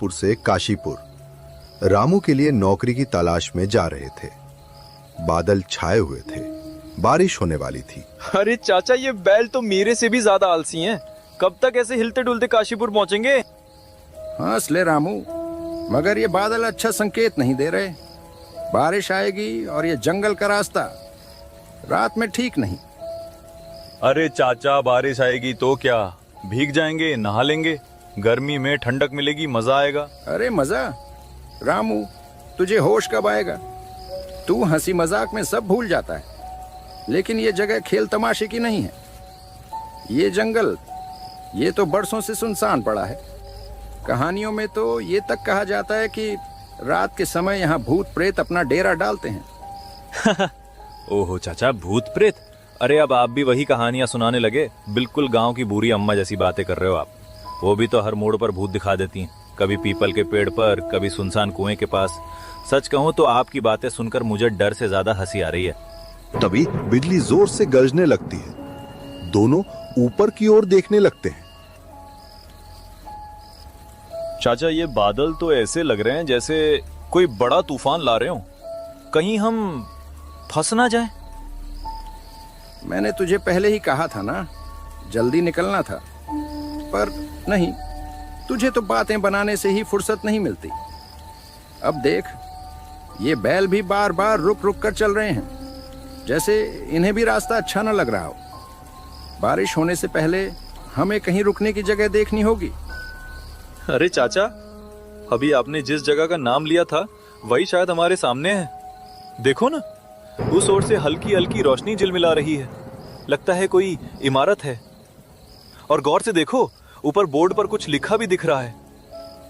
माधवपुर से काशीपुर रामू के लिए नौकरी की तलाश में जा रहे थे। बादल छाए हुए थे, बारिश होने वाली थी। अरे चाचा, ये बैल तो मेरे से भी ज्यादा आलसी हैं। कब तक ऐसे हिलते डुलते काशीपुर पहुंचेंगे? हंस ले रामू, मगर ये बादल अच्छा संकेत नहीं दे रहे। बारिश आएगी और ये जंगल का रास्ता रात में ठीक नहीं। अरे चाचा, बारिश आएगी तो क्या, भीग जाएंगे, नहा लेंगे, गर्मी में ठंडक मिलेगी, मजा आएगा। अरे मजा? रामू, तुझे होश कब आएगा? तू हंसी मजाक में सब भूल जाता है, लेकिन ये जगह खेल तमाशे की नहीं है। ये जंगल, ये तो बरसों से सुनसान पड़ा है। कहानियों में तो ये तक कहा जाता है कि रात के समय यहाँ भूत प्रेत अपना डेरा डालते हैं। ओहो चाचा, भूत प्रेत? अरे अब आप भी वही कहानियां सुनाने लगे। बिल्कुल गांव की बूढ़ी अम्मा जैसी बातें कर रहे हो आप। वो भी तो हर मोड़ पर भूत दिखा देती हैं, कभी पीपल के पेड़ पर, कभी सुनसान कुएं के पास। सच कहूं तो आपकी बातें सुनकर मुझे डर से ज्यादा हंसी आ रही है। तभी बिजली जोर से गरजने लगती है। दोनों ऊपर की ओर देखने लगते हैं। चाचा, ये बादल तो ऐसे लग रहे हैं जैसे कोई बड़ा तूफान ला रहे हो। कहीं हम फंस ना जाए। मैंने तुझे पहले ही कहा था ना, जल्दी निकलना था, पर नहीं, तुझे तो बातें बनाने से ही फुर्सत नहीं मिलती। अब देख, ये बैल भी बार बार रुक रुक कर चल रहे हैं, जैसे इन्हें भी रास्ता अच्छा न लग रहा हो। बारिश होने से पहले हमें कहीं रुकने की जगह देखनी होगी। अरे चाचा, अभी आपने जिस जगह का नाम लिया था वही शायद हमारे सामने है। देखो ना, उस ओर से हल्की हल्की रोशनी झिलमिला रही है। लगता है कोई इमारत है। और गौर से देखो, ऊपर बोर्ड पर कुछ लिखा भी दिख रहा है।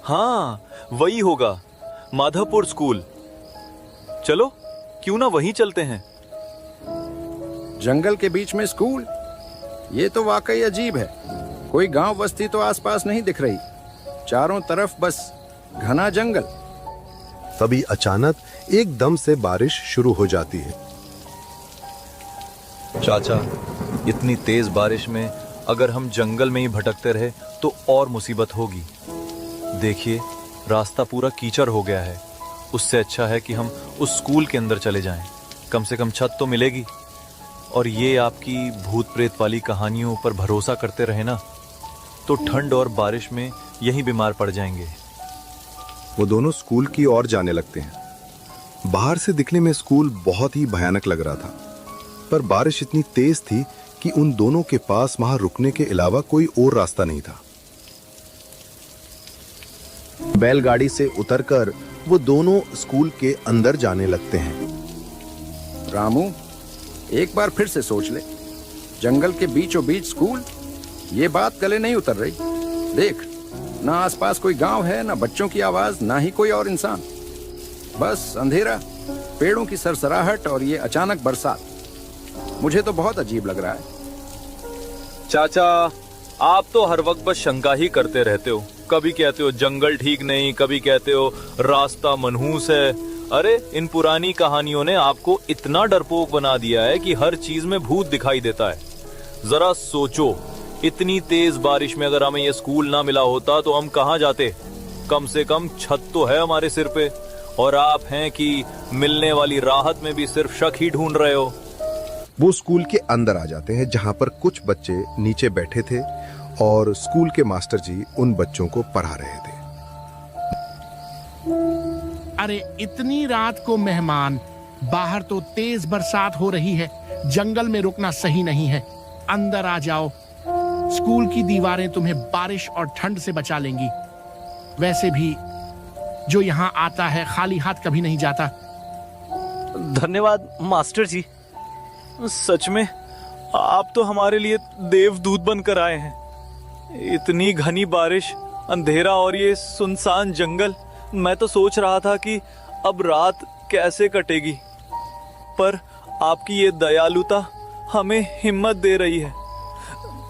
हाँ, वही होगा, माधवपुर स्कूल। चलो, क्यों ना वहीं चलते हैं। जंगल के बीच में स्कूल? ये तो वाकई अजीब है। कोई गांव बस्ती तो आसपास नहीं दिख रही, चारों तरफ बस घना जंगल। तभी अचानक एकदम से बारिश शुरू हो जाती है। चाचा, इतनी तेज बारिश में अगर हम जंगल में ही भटकते रहे तो और मुसीबत होगी। देखिए, रास्ता पूरा कीचड़ हो गया है। उससे अच्छा है कि हम उस स्कूल के अंदर चले जाएं। कम से कम छत तो मिलेगी। और ये आपकी भूत प्रेत वाली कहानियों पर भरोसा करते रहे ना, तो ठंड और बारिश में यहीं बीमार पड़ जाएंगे। वो दोनों स्कूल की ओर जाने लगते हैं। बाहर से दिखने में स्कूल बहुत ही भयानक लग रहा था, पर बारिश इतनी तेज थी कि उन दोनों के पास वहां रुकने के अलावा कोई और रास्ता नहीं था। बैलगाड़ी से उतरकर वो दोनों स्कूल के अंदर जाने लगते हैं। रामू, एक बार फिर से सोच ले, जंगल के बीचों बीच स्कूल, ये बात गले नहीं उतर रही। देख, ना आसपास कोई गांव है, ना बच्चों की आवाज, ना ही कोई और इंसान। बस अंधेरा, पेड़ों की सरसराहट और ये अचानक बरसात। मुझे तो बहुत अजीब लग रहा है। चाचा, आप तो हर वक्त बस शंका ही करते रहते हो। कभी कहते हो जंगल ठीक नहीं, कभी कहते हो रास्ता मनहूस है। अरे, इन पुरानी कहानियों ने आपको इतना डरपोक बना दिया है कि हर चीज में भूत दिखाई देता है। जरा सोचो, इतनी तेज बारिश में अगर हमें ये स्कूल ना मिला होता तो हम कहाँ जाते? कम से कम छत तो है हमारे सिर पे, और आप हैं कि मिलने वाली राहत में भी सिर्फ शक ही ढूंढ रहे हो। वो स्कूल के अंदर आ जाते हैं, जहां पर कुछ बच्चे नीचे बैठे थे और स्कूल के मास्टर जी उन बच्चों को पढ़ा रहे थे। अरे, इतनी रात को मेहमान, बाहर तो तेज बरसात हो रही है, जंगल में रुकना सही नहीं है। अंदर आ जाओ, स्कूल की दीवारें तुम्हें बारिश और ठंड से बचा लेंगी। वैसे भी जो यहाँ आता है खाली हाथ कभी नहीं जाता। धन्यवाद मास्टर जी। सच में आप तो हमारे लिए देवदूत बनकर आए हैं। इतनी घनी बारिश, अंधेरा और ये सुनसान जंगल, मैं तो सोच रहा था कि अब रात कैसे कटेगी, पर आपकी ये दयालुता हमें हिम्मत दे रही है।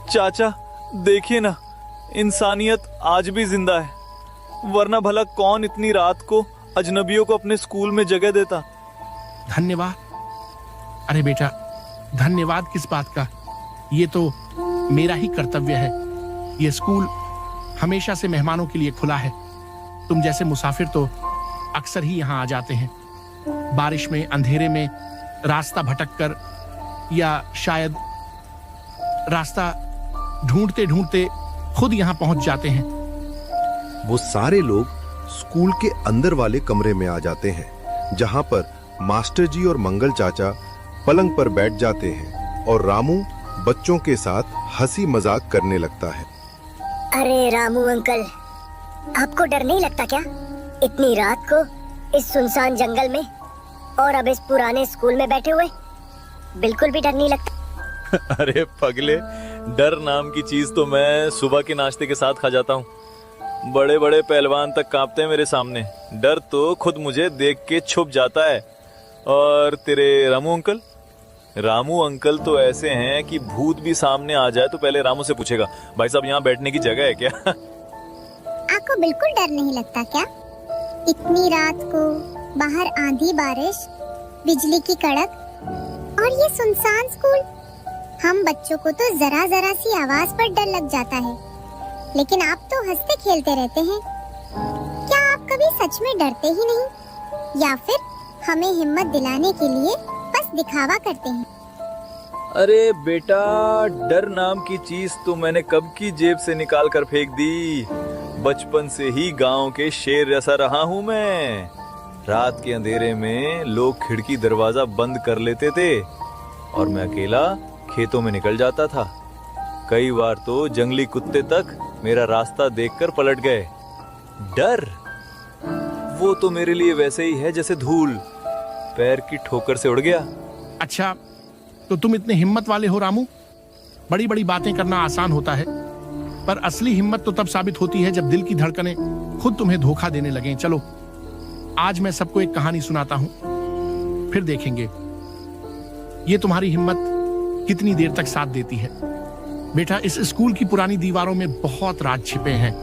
चाचा, देखिए ना, इंसानियत आज भी जिंदा है, वरना भला कौन इतनी रात को अजनबियों को अपने स्कूल में जगह देता। धन्यवाद। अरे बेटा, धन्यवाद किस बात का? ये तो मेरा ही कर्तव्य है। ये स्कूल हमेशा से मेहमानों के लिए खुला है। तुम जैसे मुसाफिर तो अक्सर ही यहाँ आ जाते हैं, बारिश में, अंधेरे में, रास्ता भटक कर, या शायद रास्ता ढूंढते ढूंढते खुद यहाँ पहुंच जाते हैं। वो सारे लोग स्कूल के अंदर वाले कमरे में आ जाते हैं, जहां पर मास्टर जी और मंगल चाचा पलंग पर बैठ जाते हैं और रामू बच्चों के साथ हंसी मजाक करने लगता है। अरे रामू अंकल, आपको डर नहीं लगता क्या? इतनी रात को इस सुनसान जंगल में, और अब इस पुराने स्कूल में बैठे हुए बिल्कुल भी डर नहीं लगता? अरे पगले, डर नाम की चीज तो मैं सुबह के नाश्ते के साथ खा जाता हूँ। बड़े बड़े पहलवान तक कांपते हैं मेरे सामने। डर तो खुद मुझे देख के छुप जाता है। और तेरे रामू अंकल तो ऐसे हैं कि भूत भी सामने आ जाए तो पहले रामू से पूछेगा, भाई साहब यहाँ बैठने की जगह है क्या? आपको बिल्कुल डर नहीं लगता क्या? इतनी रात को बाहर आंधी बारिश, बिजली की कड़क, और ये सुनसान स्कूल। हम बच्चों को तो जरा जरा सी आवाज पर डर लग जाता है, लेकिन आप तो हंसते खेलते रहते हैं। क्या आप कभी सच में डरते ही नहीं, या फिर हमें हिम्मत दिलाने के लिए बस दिखावा करते हैं? अरे बेटा, डर नाम की चीज तो मैंने कब की जेब से निकाल कर फेंक दी। बचपन से ही गांव के शेर जैसा रहा हूँ मैं। रात के अंधेरे में लोग खिड़की दरवाजा बंद कर लेते थे और मैं अकेला खेतों में निकल जाता था। कई बार तो जंगली कुत्ते तक मेरा रास्ता देखकर पलट गए। डर वो तो मेरे लिए वैसे ही है जैसे धूल पैर की ठोकर से उड़ गया। अच्छा, तो तुम इतने हिम्मत वाले हो रामू? बड़ी बड़ी बातें करना आसान होता है, पर असली हिम्मत तो तब साबित होती है जब दिल की धड़कनें खुद तुम्हें धोखा देने लगें। चलो, आज मैं सबको एक कहानी सुनाता हूं, फिर देखेंगे ये तुम्हारी हिम्मत कितनी देर तक साथ देती है। बेटा, इस स्कूल की पुरानी दीवारों में बहुत राज छिपे हैं।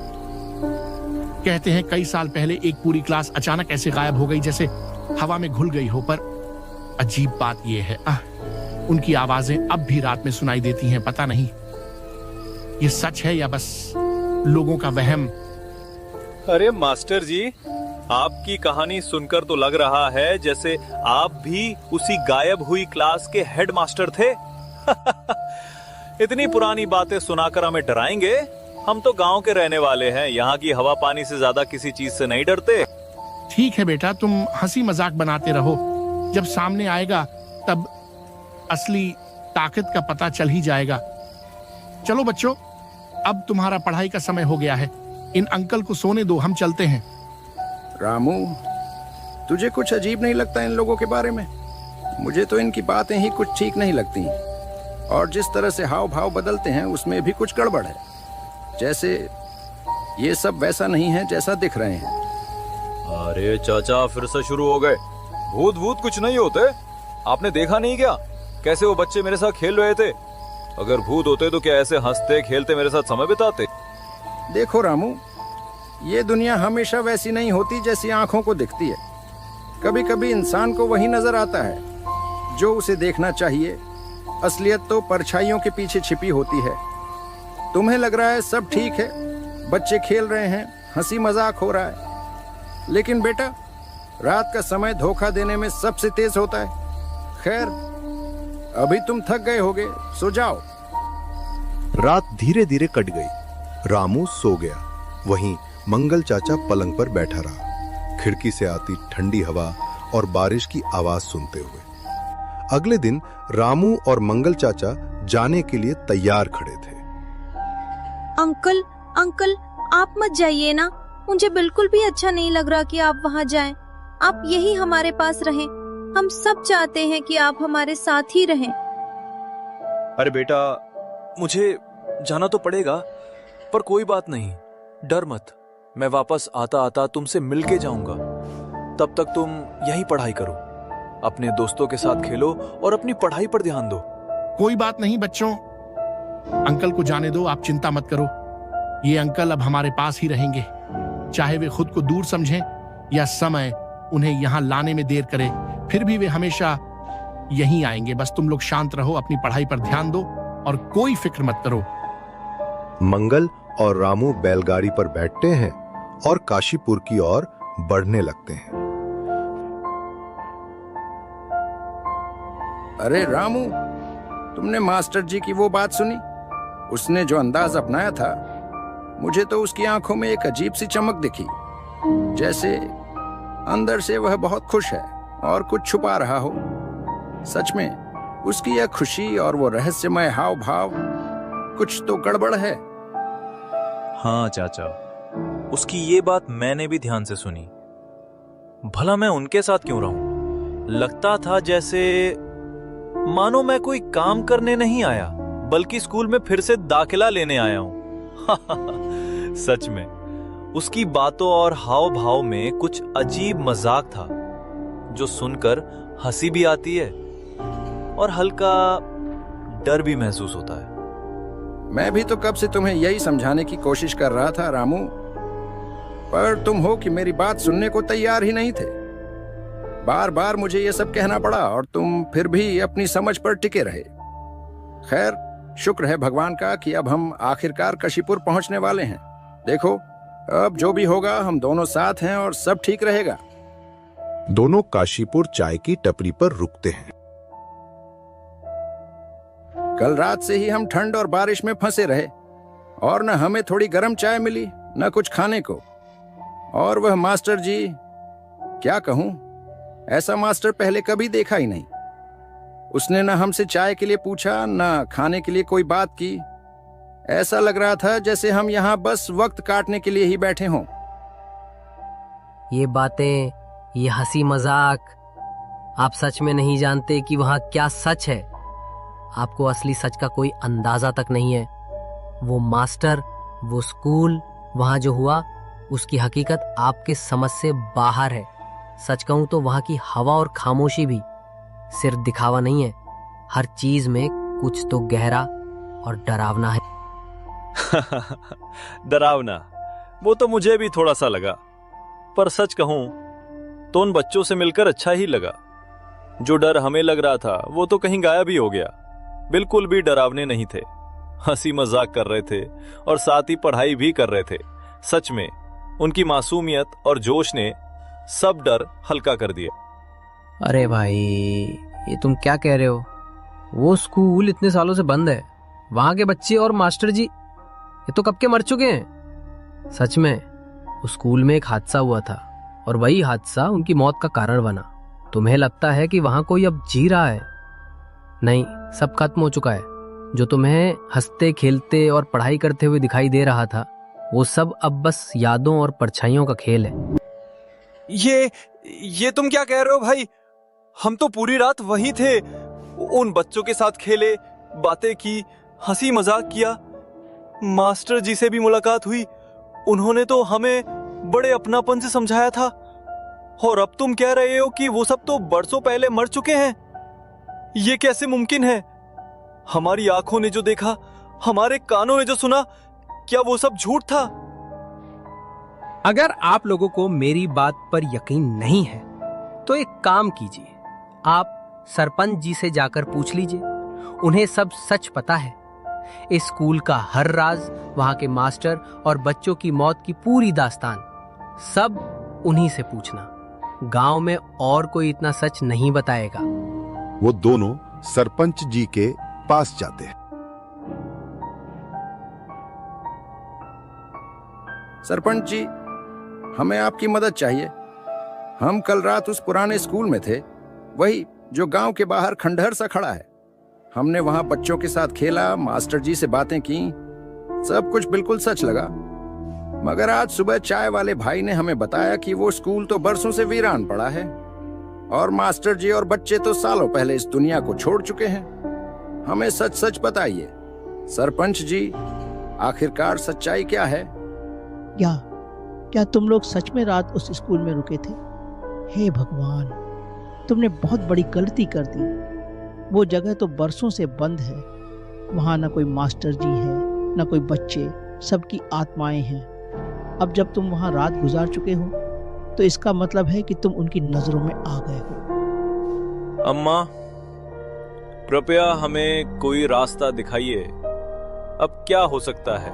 कहते हैं कई साल पहले एक पूरी क्लास अचानक ऐसे गायब हो गई जैसे हवा में घुल गई हो। पर अजीब बात यह है, उनकी आवाजें अब भी रात में सुनाई देती हैं। पता नहीं ये सच है या बस लोगों का वहम। अरे मास्टर जी, आपकी कहानी सुनकर तो लग रहा है जैसे आप भी उसी गायब हुई क्लास के हेड मास्टर थे। इतनी पुरानी बातें सुनाकर हमें डराएंगे? हम तो गांव के रहने वाले हैं, यहाँ की हवा पानी से ज्यादा किसी चीज से नहीं डरते। ठीक है बेटा, तुम हंसी मजाक बनाते रहो। जब सामने आएगा तब असली ताकत का पता चल ही जाएगा। चलो बच्चों, अब तुम्हारा पढ़ाई का समय हो गया है। इन अंकल को सोने दो, हम चलते हैं। रामू, तुझे कुछ अजीब नहीं लगता इन लोगों के बारे में? मुझे तो इनकी बातें ही कुछ ठीक नहीं लगती, और जिस तरह से हाव भाव बदलते हैं उसमें भी कुछ गड़बड़ है। जैसे ये सब वैसा नहीं है जैसा दिख रहे हैं। अरे चाचा, फिर से शुरू हो गए। भूत कुछ नहीं होते। आपने देखा नहीं क्या कैसे वो बच्चे मेरे साथ खेल रहे थे? अगर भूत होते तो क्या ऐसे हंसते खेलते मेरे साथ समय बिताते? देखो रामू, ये दुनिया हमेशा वैसी नहीं होती जैसी आंखों को दिखती है। कभी कभी इंसान को वही नजर आता है जो उसे देखना चाहिए। असलियत तो परछाइयों के पीछे छिपी होती है। तुम्हें लग रहा है सब ठीक है, बच्चे खेल रहे हैं, हंसी मजाक हो रहा है, लेकिन बेटा, रात का समय धोखा देने में सबसे तेज होता है। खैर, अभी तुम थक गए होगे, सो जाओ। रात धीरे धीरे कट गई। रामू सो गया। वहीं मंगल चाचा पलंग पर बैठा रहा, खिड़की से आती ठंडी हवा और बारिश की आवाज सुनते हुए। अगले दिन रामू और मंगल चाचा जाने के लिए तैयार खड़े थे। अंकल, आप मत जाइए ना। मुझे बिल्कुल भी अच्छा नहीं लग रहा कि आप वहाँ जाएं। आप यही हमारे पास रहें। हम सब चाहते हैं कि आप हमारे साथ ही रहें। अरे बेटा, मुझे जाना तो पड़ेगा, पर कोई बात नहीं, डर मत। मैं वापस आता आता तुमसे मिलके जाऊंगा। तब तक तुम यहीं पढ़ाई करो, अपने दोस्तों के साथ खेलो और अपनी पढ़ाई पर ध्यान दो। कोई बात नहीं बच्चों, अंकल को जाने दो, आप चिंता मत करो। ये अंकल अब हमारे पास ही रहेंगे, चाहे वे खुद को दूर समझें या समय उन्हें यहाँ लाने में देर करे, फिर भी वे हमेशा यहीं आएंगे। बस तुम लोग शांत रहो, अपनी पढ़ाई पर ध्यान दो और कोई फिक्र मत करो। मंगल और रामू बैलगाड़ी पर बैठते हैं और काशीपुर की ओर बढ़ने लगते हैं। अरे रामू, तुमने मास्टर जी की वो बात सुनी? उसने जो अंदाज अपनाया था, मुझे तो उसकी आंखों में एक अजीब सी चमक दिखी, जैसे अंदर से वह बहुत खुश है और कुछ छुपा रहा हो। सच में उसकी यह खुशी और वो रहस्यमय हाव भाव, कुछ तो गड़बड़ है। हाँ चाचा, उसकी ये बात मैंने भी ध्यान से सुनी। भला मैं उनके साथ क्यों रहूं? लगता था जैसे मानो मैं कोई काम करने नहीं आया, बल्कि स्कूल में फिर से दाखिला लेने आया हूं। सच में उसकी बातों और हाव भाव में कुछ अजीब मजाक था, जो सुनकर हंसी भी आती है और हल्का डर भी महसूस होता है। मैं भी तो कब से तुम्हें यही समझाने की कोशिश कर रहा था रामू, पर तुम हो कि मेरी बात सुनने को तैयार ही नहीं थे। बार बार मुझे ये सब कहना पड़ा और तुम फिर भी अपनी समझ पर टिके रहे। खैर, शुक्र है भगवान का कि अब हम आखिरकार काशीपुर पहुंचने वाले हैं। देखो, अब जो भी होगा हम दोनों साथ हैं और सब ठीक रहेगा। दोनों काशीपुर चाय की टपरी पर रुकते हैं। कल रात से ही हम ठंड और बारिश में फंसे रहे और न हमें थोड़ी गर्म चाय मिली, न कुछ खाने को। और वह मास्टर जी, क्या कहूं, ऐसा मास्टर पहले कभी देखा ही नहीं। उसने न हमसे चाय के लिए पूछा, न खाने के लिए कोई बात की। ऐसा लग रहा था जैसे हम यहाँ बस वक्त काटने के लिए ही बैठे हों। ये बातें, ये हंसी मजाक, आप सच में नहीं जानते कि वहाँ क्या सच है। आपको असली सच का कोई अंदाजा तक नहीं है। वो मास्टर, वो स्कूल, वहाँ जो हुआ, उसकी हकीकत आपके समझ से बाहर है। सच कहूं तो वहाँ की हवा और खामोशी भी सिर्फ दिखावा नहीं है। हर चीज में कुछ तो गहरा और डरावना है। डरावना, वो तो मुझे भी थोड़ा सा लगा, पर सच कहूं तो उन बच्चों से मिलकर अच्छा ही लगा। जो डर हमें लग रहा था वो तो कहीं गायब ही हो गया। बिल्कुल भी डरावने नहीं थे, हंसी मजाक कर रहे थे और साथ ही पढ़ाई भी कर रहे थे। सच में उनकी मासूमियत और जोश ने सब डर हल्का कर दिया। अरे भाई, ये तुम क्या कह रहे हो? वो स्कूल इतने सालों से बंद है। वहां के बच्चे और मास्टर जी ये तो कब के मर चुके हैं। सच में उस स्कूल में एक हादसा हुआ था और वही हादसा उनकी मौत का कारण बना। तुम्हें लगता है कि वहां कोई अब जी रहा है? नहीं, सब खत्म हो चुका है। जो तुम्हें हंसते खेलते और पढ़ाई करते हुए दिखाई दे रहा था, वो सब अब बस यादों और परछाइयों का खेल है। ये तुम क्या कह रहे हो भाई? हम तो पूरी रात वहीं थे, उन बच्चों के साथ खेले, बातें की, हंसी मजाक किया, मास्टर जी से भी मुलाकात हुई। उन्होंने तो हमें बड़े अपनापन से समझाया था। और अब तुम कह रहे हो कि वो सब तो बरसों पहले मर चुके हैं। ये कैसे मुमकिन है? हमारी आंखों ने जो देखा, हमारे कानों ने जो सुना, क्या वो सब झूठ था? अगर आप लोगों को मेरी बात पर यकीन नहीं है तो एक काम कीजिए, आप सरपंच जी से जाकर पूछ लीजिए। उन्हें सब सच पता है। इस स्कूल का हर राज, वहां के मास्टर और बच्चों की मौत की पूरी दास्तान, सब उन्हीं से पूछना। गांव में और कोई इतना सच नहीं बताएगा। वो दोनों सरपंच जी के पास जाते हैं। सरपंच जी, हमें आपकी मदद चाहिए। हम कल रात उस पुराने स्कूल में थे, वही जो गांव के बाहर खंडहर सा खड़ा है। हमने वहां बच्चों के साथ खेला, मास्टर जी से बातें की, सब कुछ बिल्कुल सच लगा। मगर आज सुबह चाय वाले भाई ने हमें बताया कि वो स्कूल तो बरसों से वीरान पड़ा है और मास्टर जी और बच्चे तो सालों पहले इस दुनिया को छोड़ चुके हैं। हमें सच सच बताइए सरपंच जी, आखिरकार सच्चाई क्या है? क्या तुम लोग सच में रात उस स्कूल में रुके थे? हे भगवान, तुमने बहुत बड़ी गलती कर दी। वो जगह तो बरसों से बंद है। वहाँ न कोई मास्टर जी है, न कोई बच्चे, सबकी आत्माएं हैं। अब जब तुम वहाँ रात गुजार चुके हो तो इसका मतलब है कि तुम उनकी नजरों में आ गए हो। अम्मा, कृपया हमें कोई रास्ता दिखाइए। अब क्या हो सकता है?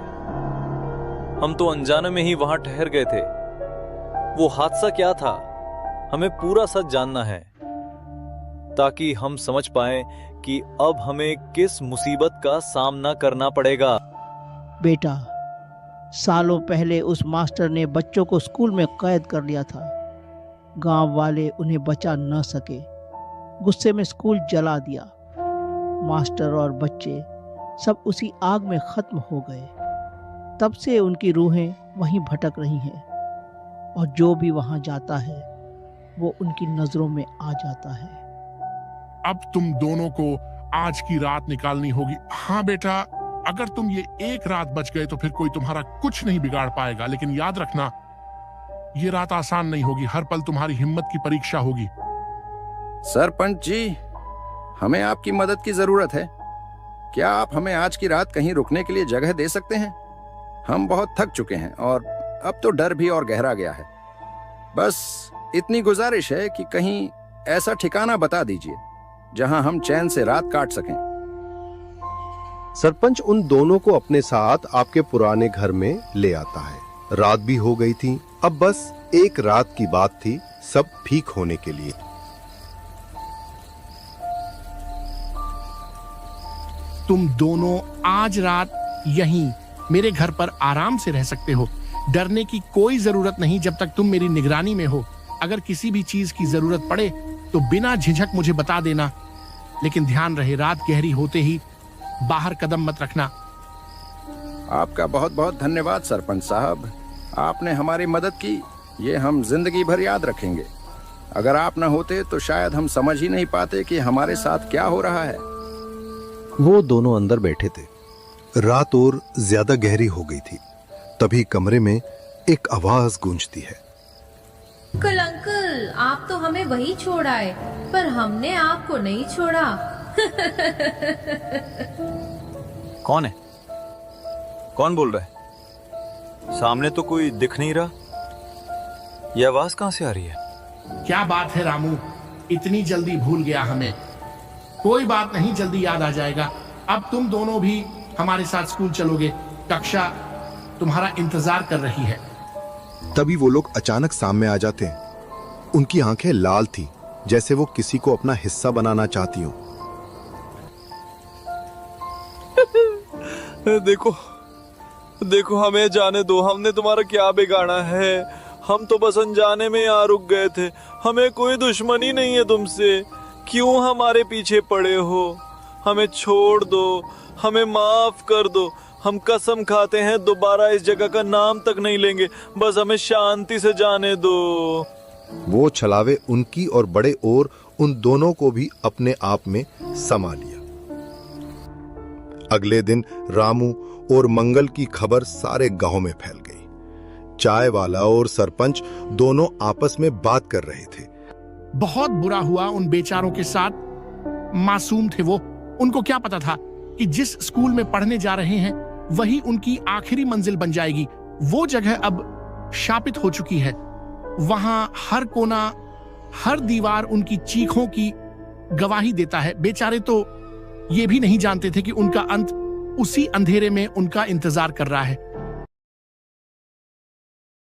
हम तो अनजाने में ही वहां ठहर गए थे। वो हादसा क्या था, हमें पूरा सच जानना है, ताकि हम समझ पाएं कि अब हमें किस मुसीबत का सामना करना पड़ेगा। बेटा, सालों पहले उस मास्टर ने बच्चों को स्कूल में कैद कर लिया था। गांव वाले उन्हें बचा न सके, गुस्से में स्कूल जला दिया। मास्टर और बच्चे सब उसी आग में खत्म हो गए। तब से उनकी रूहें वहीं भटक रही हैं, और जो भी वहां जाता है वो उनकी नजरों में आ जाता है। अब तुम दोनों को आज की रात निकालनी होगी। हाँ बेटा, अगर तुम ये एक रात बच गए तो फिर कोई तुम्हारा कुछ नहीं बिगाड़ पाएगा, लेकिन याद रखना ये रात आसान नहीं होगी। हर पल तुम्हारी हिम्मत की परीक्षा होगी। सरपंच जी, हमें आपकी मदद की जरूरत है। क्या आप हमें आज की रात कहीं रुकने के लिए जगह दे सकते हैं? हम बहुत थक चुके हैं और अब तो डर भी और गहरा गया है। बस इतनी गुजारिश है कि कहीं ऐसा ठिकाना बता दीजिए जहां हम चैन से रात काट सकें। सरपंच उन दोनों को अपने साथ आपके पुराने घर में ले आता है। रात भी हो गई थी, अब बस एक रात की बात थी सब ठीक होने के लिए। तुम दोनों आज रात यहीं मेरे घर पर आराम से रह सकते हो। डरने की कोई जरूरत नहीं जब तक तुम मेरी निगरानी में हो। अगर किसी भी चीज की जरूरत पड़े तो बिना झिझक मुझे बता देना, लेकिन ध्यान रहे रात गहरी होते ही बाहर कदम मत रखना। आपका बहुत बहुत धन्यवाद सरपंच साहब, आपने हमारी मदद की, ये हम जिंदगी भर याद रखेंगे। अगर आप न होते तो शायद हम समझ ही नहीं पाते कि हमारे साथ क्या हो रहा है। वो दोनों अंदर बैठे थे। रात और ज्यादा गहरी हो गई थी। तभी कमरे में एक आवाज गूंजती है। अंकल, आप तो हमें वही छोड़ आए, पर हमने आपको नहीं छोड़ा। कौन है? कौन बोल रहा है? सामने तो कोई दिख नहीं रहा। यह आवाज कहां से आ रही है? क्या बात है रामू, इतनी जल्दी भूल गया हमें। कोई बात नहीं, जल्दी याद आ जाएगा। अब तुम दोनों भी हमारे साथ स्कूल चलोगे। कक्षा तुम्हारा इंतजार कर रही है। तभी वो लोग अचानक सामने आ जाते हैं। उनकी आंखें लाल थी, जैसे वो किसी को अपना हिस्सा बनाना चाहती हो। देखो देखो, हमें जाने दो। हमने तुम्हारा क्या बिगाड़ा है? हम तो बस अनजाने में यहाँ रुक गए थे। हमें कोई दुश्मनी नहीं है तुमसे। क्यों हमारे पीछे पड़े हो? हमें छोड़ दो, हमें माफ कर दो। हम कसम खाते हैं दोबारा इस जगह का नाम तक नहीं लेंगे। बस हमें शांति से जाने दो। वो छलावे उनकी और बड़े और उन दोनों को भी अपने आप में समा लिया। अगले दिन रामू और मंगल की खबर सारे गांव में फैल गई। चाय वाला और सरपंच दोनों आपस में बात कर रहे थे। बहुत बुरा हुआ उन बेचारों के साथ। मासूम थे वो। उनको क्या पता था कि जिस स्कूल में पढ़ने जा रहे हैं वही उनकी आखिरी मंजिल बन जाएगी। वो जगह अब शापित हो चुकी है। वहां हर कोना, हर दीवार उनकी चीखों की गवाही देता है। बेचारे तो ये भी नहीं जानते थे कि उनका अंत उसी अंधेरे में उनका इंतजार कर रहा है।